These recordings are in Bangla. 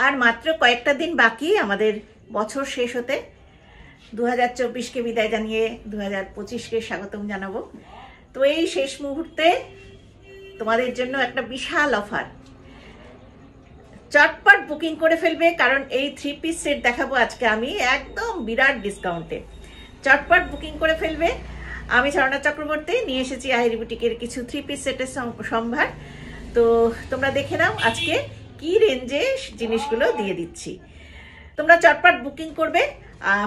আর মাত্র কয়েকটা দিন বাকি আমাদের বছর শেষ হতে। 2024কে বিদায় জানিয়ে 2025কে স্বাগতম জানাবো। তো এই শেষ মুহূর্তে তোমাদের জন্য একটা বিশাল অফার, চটপট বুকিং করে ফেলবে, কারণ এই 3 পিস সেট দেখাবো আজকে আমি একদম বিরাট ডিসকাউন্টে। চটপট বুকিং করে ফেলবে। আমি ঝর্ণা চক্রবর্তী নিয়ে এসেছি আহিরি বুটিকের কিছু 3 পিস সেটের সম্ভার। তো তোমরা দেখে নাও আজকে কি রেঞ্জে জিনিসগুলো দিয়ে দিচ্ছি। তোমরা চটপট বুকিং করবে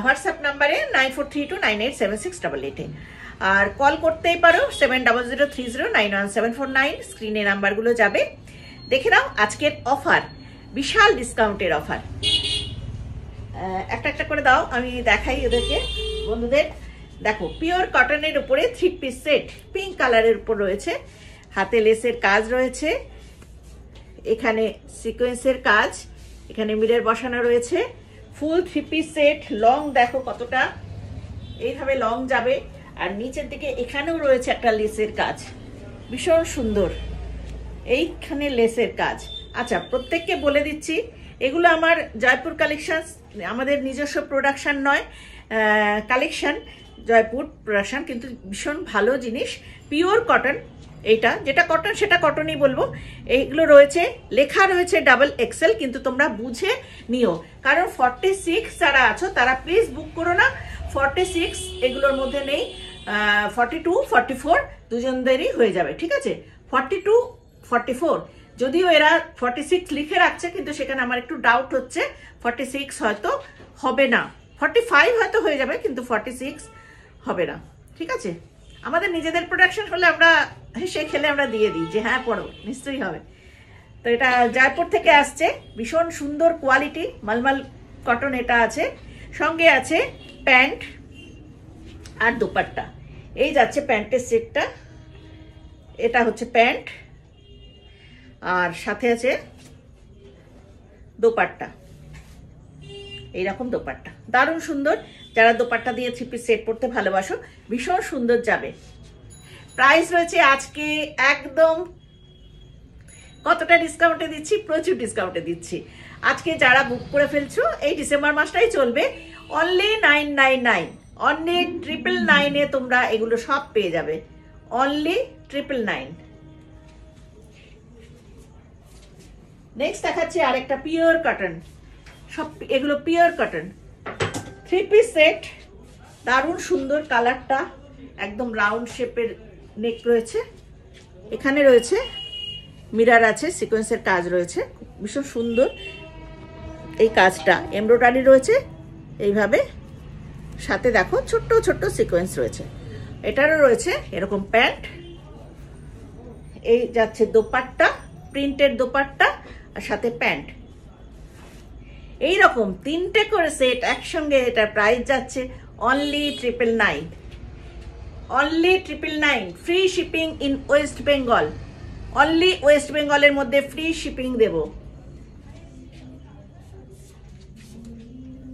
হোয়াটসঅ্যাপ নাম্বারে 9432987688 আর কল করতেই পারো 7003091749। স্ক্রিনে নাম্বারগুলো যাবে, দেখে নাও আজকের অফার, বিশাল ডিসকাউন্টের অফার। একটা একটা করে দাও, আমি দেখাই ওদেরকে বন্ধুদের। দেখো, পিওর কটনের উপরে 3 পিস সেট, পিঙ্ক কালারের উপর রয়েছে, হাতে লেসের কাজ রয়েছে, এখানে সিকোয়েন্সের কাজ, এখানে মিরর বসানো রয়েছে। ফুল 3 পিস সেট, লং দেখো কতটা, এইভাবে লং যাবে। আর নিচের দিকে এখানেও রয়েছে একটা লেসের কাজ, ভীষণ সুন্দর, এইখানে লেসের কাজ। আচ্ছা, প্রত্যেককে বলে দিচ্ছি এগুলো আমার জয়পুর কালেকশন, আমাদের নিজস্ব প্রোডাকশন নয়, কালেকশন জয়পুর প্রোডাকশন, কিন্তু ভীষণ ভালো জিনিস, পিওর কটন। এইটা যেটা কটন সেটা কটনই বলবো। এইগুলো রয়েছে, লেখা রয়েছে XXL, কিন্তু তোমরা বুঝে নিও, কারণ 46 যারা আছো তারা প্লিজ বুক করো না। 46 এগুলোর মধ্যে নেই, 42 44 দুজনদেরই হয়ে যাবে, ঠিক আছে। 42 44 যদিও এরা 46 লিখে রাখছে, কিন্তু সেখানে আমার একটু ডাউট হচ্ছে, 46 হয়তো হবে না, 45 হয়তো হয়ে যাবে, কিন্তু 46 হবে না, ঠিক আছে। আমাদের নিজেদের প্রোডাকশন হলে আমরা হেসে খেলে আমরা দিয়ে দিই যে হ্যাঁ পড়ো, নিশ্চয়ই হবে। তো এটা জয়পুর থেকে আসছে, ভীষণ সুন্দর কোয়ালিটি, মালমাল কটন এটা আছে। সঙ্গে আছে প্যান্ট আর দোপাট্টা। এই যাচ্ছে প্যান্টের সেটটা, এটা হচ্ছে প্যান্ট, আর সাথে আছে দোপাট্টা, এইরকম দোপাট্টা, দারুণ সুন্দর। যারা দোপাট্টা দিয়ে 3 পিস সেট পড়তে ভালোবাসো, ভীষণ সুন্দর যাবে। প্রাইস রয়েছে আজকে একদম, কতটা ডিসকাউন্টে দিচ্ছি, প্রচুর ডিসকাউন্টে দিচ্ছি। আজকে যারা বুক করে ফেলছো, এই ডিসেম্বর মাসটাই চলবে, অনলি 999, অনলি 999 তোমরা এগুলো সব পেয়ে যাবে, অনলি 999। নেক্সট দেখাচ্ছি আরেকটা পিওর কটন, সব এগুলো পিওর কটন 3 পিস সেট, দারুণ সুন্দর কালারটা, একদম রাউন্ড শেপের নেক রয়েছে, এখানে রয়েছে মিরর আছে, সিকোয়েন্সের কাজ রয়েছে, ভীষণ সুন্দর এই কাজটা, এমব্রয়ডারি রয়েছে এইভাবে, সাথে দেখো ছোট্ট ছোট্ট সিকোয়েন্স রয়েছে। এটারও রয়েছে এরকম প্যান্ট, এই যাচ্ছে দোপাট্টা, প্রিন্টেড দোপাট্টা, আর সাথে প্যান্ট। এইরকম 3টে করে সেট একসঙ্গে, এটার প্রাইস যাচ্ছে only 999, only 999, free shipping in West Bengal, only West বেঙ্গলের মধ্যে ফ্রি শিপিং দেব।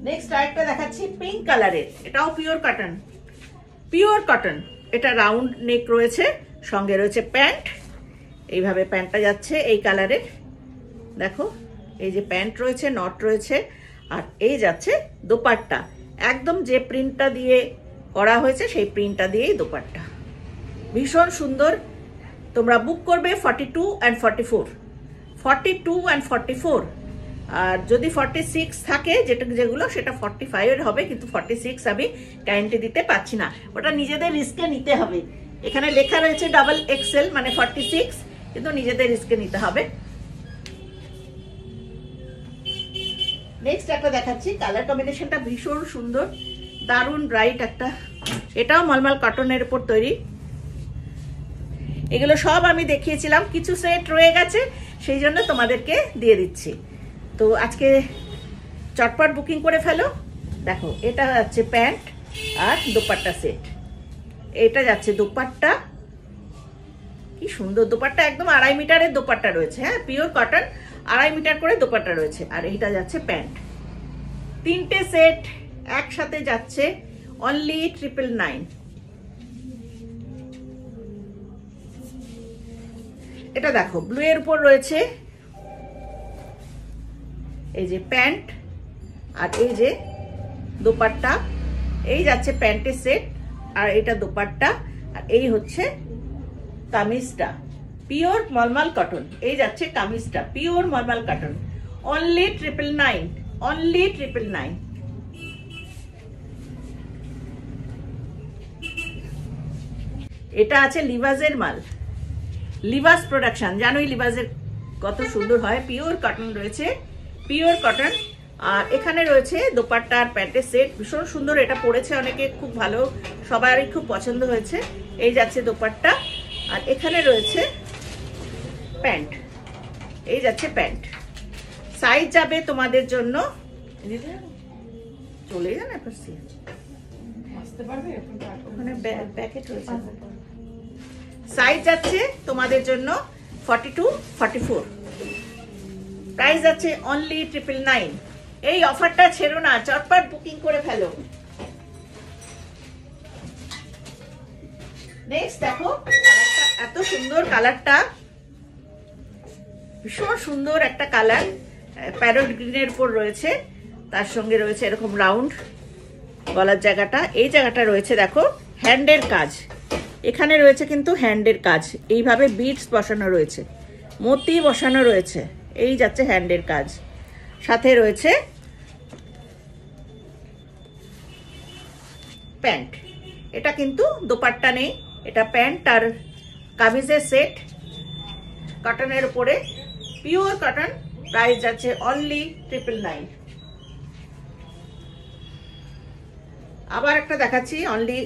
নেক্সট আরেকটা দেখাচ্ছি পিঙ্ক কালারের, এটাও পিওর কটন, পিওর কটন, এটা রাউন্ড নেক রয়েছে, সঙ্গে রয়েছে প্যান্ট, এইভাবে প্যান্টটা যাচ্ছে এই কালারের, দেখো এই যে প্যান্ট রয়েছে, নট রয়েছে, আর এই যাচ্ছে দোপাট্টা, একদম যে প্রিন্টটা দিয়ে করা হয়েছে সেই প্রিন্টটা দিয়েই দোপাট্টা, ভীষণ সুন্দর। তোমরা বুক করবে 42 and 44, 42 and 44, আর যদি 46 থাকে যেগুলো সেটা 45 হবে, কিন্তু 46 আমি গ্যারান্টি দিতে পারছি না, ওটা নিজেদের রিস্কে নিতে হবে। এখানে লেখা রয়েছে XXL মানে 46, কিন্তু নিজেদের রিস্কে নিতে হবে। নেক্সট একটা দেখাচ্ছি, কালার কম্বিনেশনটা ভীষণ সুন্দর, দারুণ ব্রাইট একটা, এটাও মালমাল কটনের উপর তৈরি। এগুলো সব আমি দেখিয়েছিলাম, কিছু সেট রয়ে গেছে, সেই জন্য তোমাদেরকে দিয়ে দিচ্ছি। তো আজকে চটপট বুকিং করে ফেলো। দেখো এটা যাচ্ছে প্যান্ট আর দোপাট্টা সেট, এটা যাচ্ছে দোপাট্টা, কি সুন্দর দোপাট্টা, একদম 2.5 মিটারের দোপাট্টা রয়েছে, হ্যাঁ পিওর কটন, 2.5 মিটার করে দোপাট্টা রয়েছে, আর এইটা যাচ্ছে প্যান্ট। 3টে সেট একসাথে যাচ্ছে অনলি 999। এটা দেখো ব্লু এর উপর রয়েছে, এই যে প্যান্ট, আর এই যে দোপাট্টা। এই যাচ্ছে প্যান্টের সেট, আর এটা দোপাট্টা, আর এই হচ্ছে কামিজটা পিওর মলমল কটন। এই যাচ্ছে কামিজটা পিওর মলমল কটন, অনলি 999, অনলি 999। এটা আছে লিভাজের মাল, লিভাস প্রোডাকশন। জানোই লিভাজের কত সুন্দর হয়, পিওর কটন রয়েছে, পিওর কটন। আর এখানে রয়েছে দোপাট্টা আর প্যান্টের সেট, ভীষণ সুন্দর। এটা পরেছে অনেকে, খুব ভালো, সবারই খুব পছন্দ হয়েছে। এই যাচ্ছে দোপাট্টা, আর এখানে রয়েছে প্যান্ট। এই যাচ্ছে প্যান্ট। সাইজ যাবে তোমাদের জন্য, চলে যান ওখানে প্যাকেট রয়েছে। সাইজ যাচ্ছে তোমাদের জন্য 42, 44। প্রাইস আছে অনলি 999। এই অফারটা ছেড়ো না, চটপট বুকিং করে ফেলো। নেক্সট দেখো, কালারটা এত সুন্দর, কালারটা ভীষণ সুন্দর একটা কালার, প্যারট গ্রিনের উপর রয়েছে, তার সঙ্গে রয়েছে এরকম রাউন্ড গলার জায়গাটা। এই জায়গাটা রয়েছে দেখো হ্যান্ডের কাজ, এখানে রয়েছে কিন্তু হ্যান্ডের কাজ, এইভাবে বিটস বসানো রয়েছে, মতি বসানো রয়েছে। এই যাচ্ছে হ্যান্ডের কাজ, সাথে রয়েছে প্যান্ট। এটা কিন্তু দোপাট্টা নেই, এটা প্যান্ট আর কামিজের সেট, কটনের উপরে, পিওর কটন। প্রাইস যাচ্ছে অনলি 999। আবার একটা দেখাচ্ছি, অনলি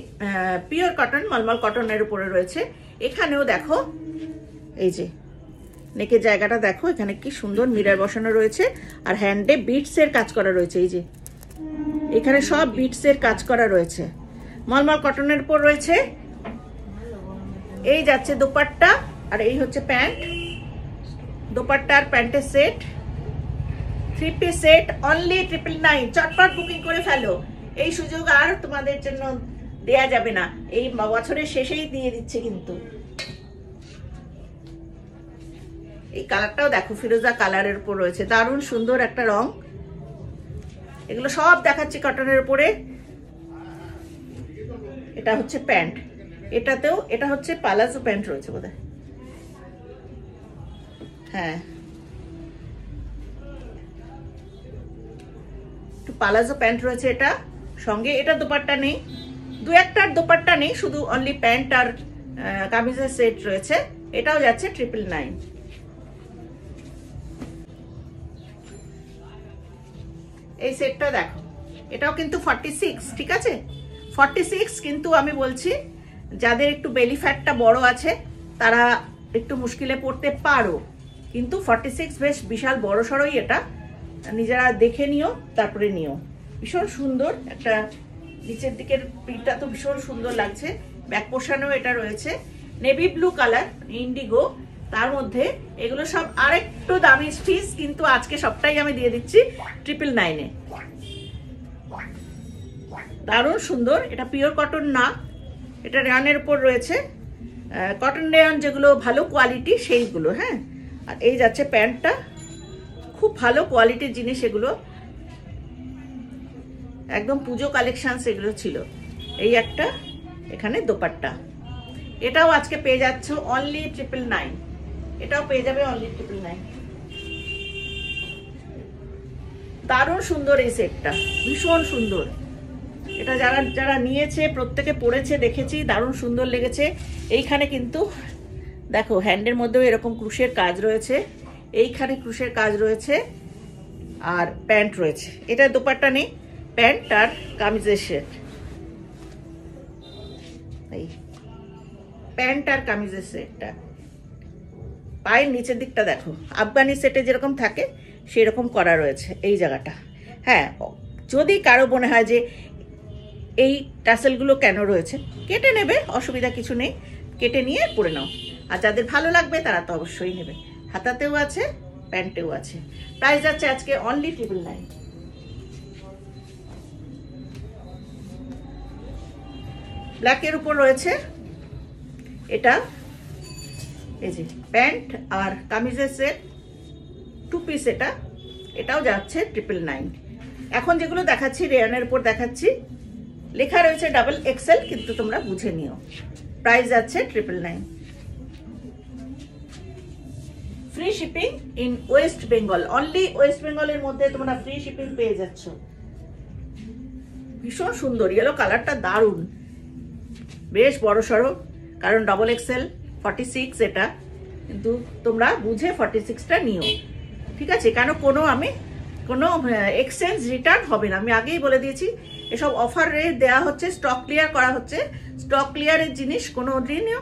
পিওর কটন, মলমল কটনের উপরে রয়েছে। এখানেও দেখো, এই যে নেকের জায়গাটা দেখো, এখানে কি সুন্দর মিরর বসানো রয়েছে, আর হ্যান্ডে বিটসের কাজ করা রয়েছে। এই যে এখানে সব বিটসের কাজ করা রয়েছে, মলমল কটনের উপর রয়েছে। এই যাচ্ছে দোপাট্টা, আর এই হচ্ছে প্যান্ট। দোপাট্টা আর প্যান্টের সেট, 3 পিস সেট, অনলি 999। চটপট বুকিং করে ফেলো, এই সুযোগ আর তোমাদের জন্য দেয়া যাবে না, এই বছরের শেষেই দিয়ে দিচ্ছে কিন্তু। এই কালারটাও দেখো, ফিরোজা কালারের উপর রয়েছে, দারুণ সুন্দর একটা রং। এগুলো সব দেখাচ্ছি কটনের উপরে। এটা হচ্ছে প্যান্ট, এটাতেও, এটা হচ্ছে পালাজো প্যান্ট রয়েছে বোধহয়, হ্যাঁ একটু পালাজো প্যান্ট রয়েছে এটা সঙ্গে। এটা দোপাট্টা নেই, দু একটার দোপাট্টা নেই, শুধু অনলি প্যান্ট আর কামিজের সেট রয়েছে। এটাও যাচ্ছে 999। এই সেটটা দেখো, এটাও কিন্তু 46, ঠিক আছে 46। কিন্তু আমি বলছি যাদের একটু বেলি ফ্যাটটা বড় আছে তারা একটু মুশকিলে পড়তে পারো, কিন্তু 46 বেশ বিশাল বড় সড়ই। এটা নিজেরা দেখে নিও, তারপরে নিও। ভীষণ সুন্দর একটা, নিচের দিকের প্রিন্টটা তো ভীষণ সুন্দর লাগছে। ব্যাক পোর্শনেও এটা রয়েছে নেভি ব্লু কালার, ইন্ডিগো, তার মধ্যে এগুলো সব আরেকটু দামি পিস, কিন্তু আজকে সবটাই আমি দিয়ে দিচ্ছি 999-এ। দারুণ সুন্দর। এটা পিওর কটন না, এটা রেয়নের উপর রয়েছে, কটন রেয়ন যেগুলো ভালো কোয়ালিটি সেইগুলো, হ্যাঁ। আর এই যাচ্ছে প্যান্টটা, খুব ভালো কোয়ালিটির জিনিস এগুলো, একদম পুজো কালেকশন এগুলো ছিল। এই একটা, এখানে দোপাট্টা, এটাও আজকে পেয়ে যাচ্ছ অনলি 999। এটাও পেয়ে যাবে অনলি 999। দারুণ সুন্দর এই সেটটা, ভীষণ সুন্দর। এটা যারা যারা নিয়েছে প্রত্যেকে পরেছে, দেখেছি, দারুণ সুন্দর লেগেছে। এইখানে কিন্তু দেখো হ্যান্ডের মধ্যেও এরকম ক্রুশের কাজ রয়েছে, এইখানে ক্রুশের কাজ রয়েছে, আর প্যান্ট রয়েছে। এটা দোপাট্টা নেই, প্যান্ট আর কামিজের সেট। এই প্যান্ট আর কামিজের সেটটা, পায়ের নিচের দিকটা দেখো আফগানি সেটে যেরকম থাকে সেরকম করা রয়েছে এই জায়গাটা। হ্যাঁ, যদি কারো মনে হয় যে এই টাসেলগুলো কেন রয়েছে, কেটে নেবে, অসুবিধা কিছু নেই, কেটে নিয়ে পরে নাও। আর যাদের ভালো লাগবে তারা তো অবশ্যই নেবে। হাতাতেও আছে, প্যান্টেও আছে। প্রাইস যাচ্ছে আজকে অনলি 999। ব্ল্যাকের উপর রয়েছে এটা, এই যে প্যান্ট আর কামিজের সেট, 2 পিস। এটা এটাও যাচ্ছে 999। এখন যেগুলো দেখাচ্ছি রেয়নের উপর দেখাচ্ছি, লেখা রয়েছে ডাবল এক্সেল, কিন্তু তোমরা বুঝে নিও। প্রাইস যাচ্ছে 999। Free shipping in West Bengal, only West বেঙ্গলের মধ্যে তোমরা ফ্রি শিপিং পেয়ে যাচ্ছ। ভীষণ সুন্দর, ইয়েলো কালারটা দারুণ, বেশ বড় সড়ো, কারণ ডাবল এক্সেল 46 এটা, কিন্তু তোমরা বুঝে 46টা নিও, ঠিক আছে? কেন কোনো এক্সচেঞ্জ রিটার্ন হবে না, আমি আগেই বলে দিয়েছি। এসব অফার রেট দেওয়া হচ্ছে, স্টক ক্লিয়ার করা হচ্ছে। স্টক ক্লিয়ারের জিনিস কোনো দিনও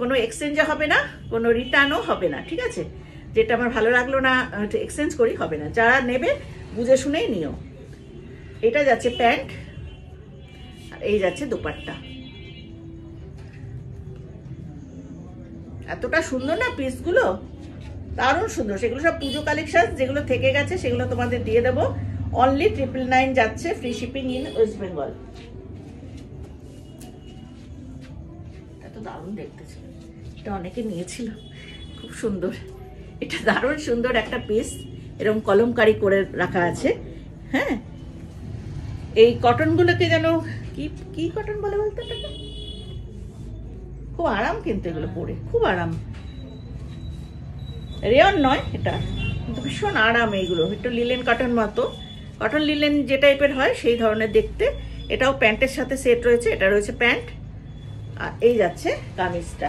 কোনো এক্সচেঞ্জে হবে না, কোনো রিটার্নও হবে না, ঠিক আছে? যেটা আমার ভালো লাগলো না এক্সচেঞ্জ করি হবে না, যারা নেবে বুঝে শুনেই নিও। এটা যাচ্ছে প্যান্ট, আর এই যাচ্ছে দোপাট্টা। এতটা সুন্দর না পিসগুলো, দারুণ সুন্দর। সেগুলো সব পুজো কালেকশন, যেগুলো থেকে গেছে সেগুলো তোমাদের দিয়ে দেবো। অনলি 999 যাচ্ছে, free shipping in West Bengal. এত দারুণ দেখতেছিল, এটা অনেকে নিয়েছিল, খুব সুন্দর। এটা দারুণ সুন্দর একটা পিস, এরকম কলমকারি করে রাখা আছে। হ্যাঁ, এই কটনগুলোকে যেন কি কটন বলে বলতে, খুব আরাম, কিন্তু এগুলো পরে খুব আরাম। রেয়ন নয় এটা, কিন্তু ভীষণ আরাম এইগুলো, একটু লিলেন কটন মতো, কটন লিলেন যে টাইপের হয় সেই ধরনের দেখতে। এটাও প্যান্টের সাথে সেট রয়েছে, এটা রয়েছে প্যান্ট, আর এই যাচ্ছে কামিজটা।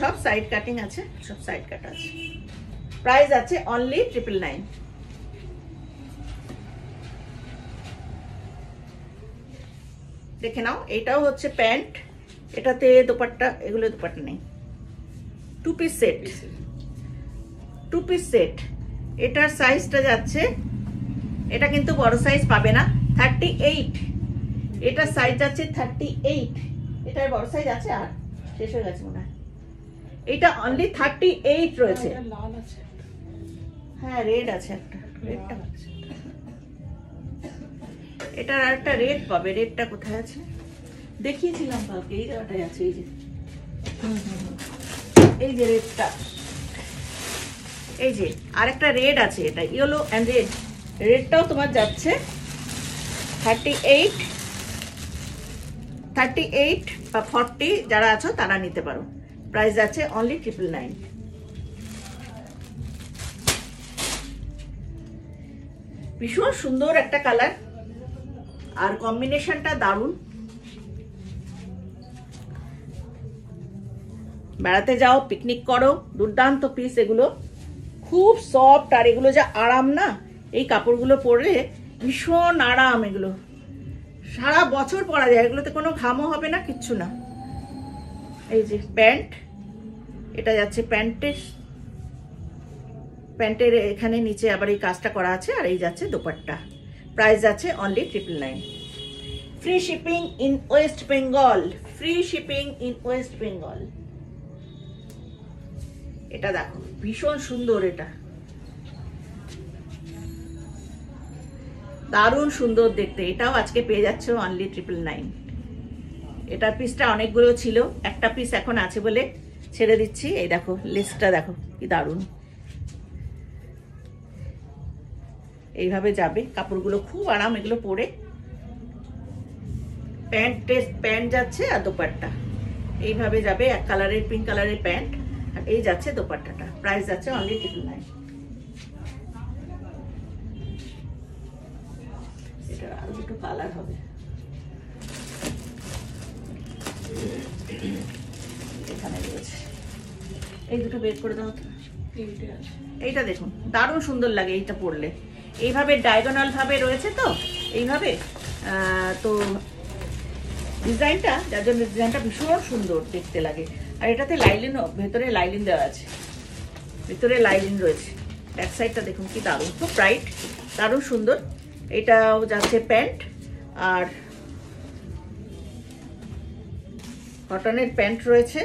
সব সাইড কাটিং আছে, সব সাইড কাট আছে। প্রাইস আছে অনলি 999। দেখে নাও, এটাও হচ্ছে প্যান্ট, এটাতে দোপাট্টা, এগুলো দোপাট্টা নেই। 2 পিস সেট, 2 পিস সেট। এটার সাইজটা যাচ্ছে, এটা কিন্তু বড় সাইজ পাবে না, 38। এটার সাইজ যাচ্ছে 38। এটার বড় সাইজ আছে, আর শেষ হয়ে গেছে মনে হয়। এটা অনলি 38 রয়েছে। হ্যাঁ, রেড আছে একটা, রেডটা আছে। এটার আর একটা রেড পাবে, রেডটা কোথায় আছে দেখিয়েছিলাম কালকে, এই জায়গাটায় আছে, এই যে এই যে রেডটা, এই যে আরেকটা রেড আছে, এটা ইয়েলো এন্ড রেড। রেডটাও তোমার যাচ্ছে 38 বা 40, যারা আছো তারা নিতে পারো। প্রাইস যাচ্ছে অনলি 999। ভীষণ সুন্দর একটা কালার, আর কম্বিনেশনটা দারুণ। বেড়াতে যাও, পিকনিক করো, দুর্দান্ত পিস এগুলো, খুব সফট। আর এগুলো যা আরাম না, এই কাপড়গুলো পরলে ভীষণ আরাম, এগুলো সারা বছর পরা যায়, এগুলোতে কোনো ঘামও হবে না, কিচ্ছু না। এই যে প্যান্ট, এটা যাচ্ছে প্যান্টের এখানে নিচে আবার এই কাজটা করা আছে, আর এই যাচ্ছে দোপাট্টা। প্রাইস আছে only 999। Free shipping in West Bengal, free shipping in West Bengal. এটা দেখো, ভীষণ সুন্দর, এটা দারুণ সুন্দর দেখতে। এটাও আজকে পেয়ে যাচ্ছে অনলি 999। এটার পিসটা অনেকগুলো ছিল, একটা পিস এখন আছে বলে ছেড়ে দিচ্ছি। এই দেখো লিস্টটা, দেখো কি দারুণ, এইভাবে যাবে কাপড়গুলো, খুব আরাম এগুলো পরে। প্যান্ট যাচ্ছে, আর দোপাট্টা এইভাবে যাবে, এক কালারের পিঙ্ক কালারের প্যান্ট, আর এই যাচ্ছে দোপাট্টাটা। প্রাইস যাচ্ছে অনলি 999। এটা আরো দুটো কালার হবে, এখানে রয়েছে, এই দুটো বের করে দাও তো। এইটা দেখুন, দারুণ সুন্দর লাগে এইটা পরলে, এইভাবে ডায়াগোনাল ভাবে রয়েছে তো, এইভাবে তো ডিজাইনটা, যার জন্য ডিজাইনটা ভীষণ সুন্দর দেখতে লাগে। আর এটাতে লাইলিনও, ভেতরে লাইলিন দেওয়া আছে, ভেতরে লাইলিন রয়েছে। ব্যাক সাইডটা দেখুন কি দারুণ, খুব ব্রাইট, দারুণ সুন্দর। এটাও যাচ্ছে প্যান্ট, আর কটনের প্যান্ট রয়েছে,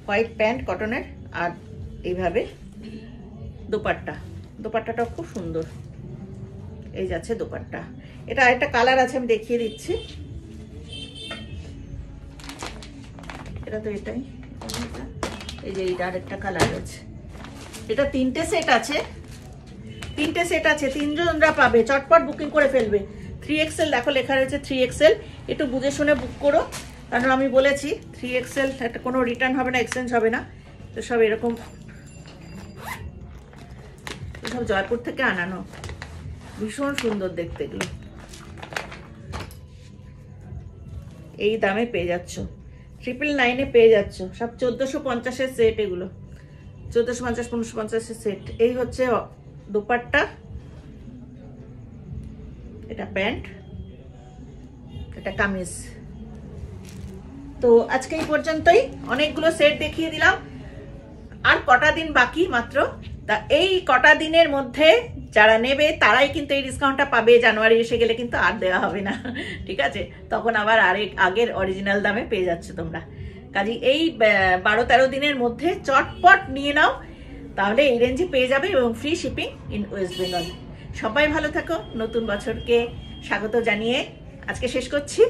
হোয়াইট প্যান্ট কটনের, আর এইভাবে দোপাট্টাটাও খুব সুন্দর। এই যাচ্ছে দোপাট্টা। এটা আরেকটা কালার আছে, আমি দেখিয়ে দিচ্ছি। এটা তো এটাই, এই যে এইটা আরেকটা কালার আছে, এটা 3টে সেট আছে, 3টে সেট আছে, 3জনরা পাবে, চটপট বুকিং করে ফেলবে। 3XL দেখো লেখা রয়েছে 3XL, একটু বুঝে শুনে বুক করো, কারণ আমি বলেছি 3XL একটা কোনো রিটার্ন হবে না, এক্সচেঞ্জ হবে না। তো সব এরকম, সব জয়পুর থেকে আনানো, ভীষণ সুন্দর দেখতে এগুলো। এই দামে পেয়ে যাচ্ছ, 999-এ পেয়ে যাচ্ছ, সব 1450-এর সেট এগুলো, 1450 1550-এর সেট। এই হচ্ছে দোপাট্টা, এটা প্যান্ট, এটা কামিজ। তো আজকে এই পর্যন্তই, অনেকগুলো সেট দেখিয়ে দিলাম, আর কটা দিন বাকি মাত্র। তা এই কটা দিনের মধ্যে যারা নেবে তারাই কিন্তু এই ডিসকাউন্টটা পাবে, জানুয়ারি এসে গেলে কিন্তু আর দেওয়া হবে না, ঠিক আছে? তখন আবার আগের অরিজিনাল দামে পেয়ে যাচ্ছ তোমরা। কাজে এই 12-13 দিনের মধ্যে চটপট নিয়ে নাও, তাহলে এই রেঞ্জে পেয়ে যাবে এবং free shipping in West Bengal. সবাই ভালো থাকো, নতুন বছরকে স্বাগত জানিয়ে আজকে শেষ করছি।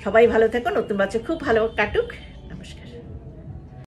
সবাই ভালো থেকো, নতুন বছর খুব ভালো কাটুক।